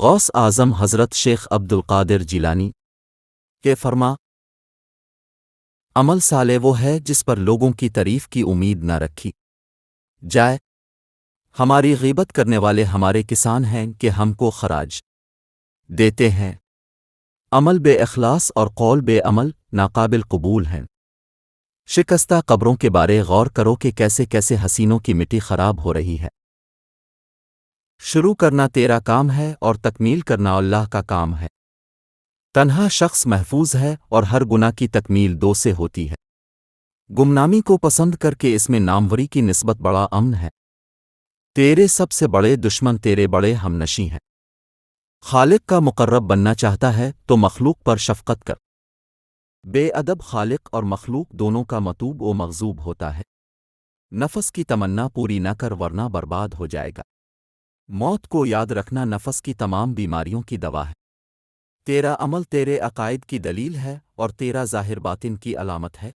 غوث اعظم حضرت شیخ عبد القادر جیلانی کے فرما عمل صالح وہ ہے جس پر لوگوں کی تعریف کی امید نہ رکھی جائے۔ ہماری غیبت کرنے والے ہمارے کسان ہیں کہ ہم کو خراج دیتے ہیں۔ عمل بے اخلاص اور قول بے عمل ناقابل قبول ہیں۔ شکستہ قبروں کے بارے غور کرو کہ کیسے کیسے حسینوں کی مٹی خراب ہو رہی ہے۔ شروع کرنا تیرا کام ہے اور تکمیل کرنا اللہ کا کام ہے۔ تنہا شخص محفوظ ہے اور ہر گناہ کی تکمیل دو سے ہوتی ہے۔ گمنامی کو پسند کر کے اس میں ناموری کی نسبت بڑا امن ہے۔ تیرے سب سے بڑے دشمن تیرے بڑے ہم نشیں ہیں۔ خالق کا مقرب بننا چاہتا ہے تو مخلوق پر شفقت کر۔ بے ادب خالق اور مخلوق دونوں کا مطوب و مغضوب ہوتا ہے۔ نفس کی تمنا پوری نہ کر ورنہ برباد ہو جائے گا۔ موت کو یاد رکھنا نفس کی تمام بیماریوں کی دوا ہے۔ تیرا عمل تیرے عقائد کی دلیل ہے اور تیرا ظاہر باطن کی علامت ہے۔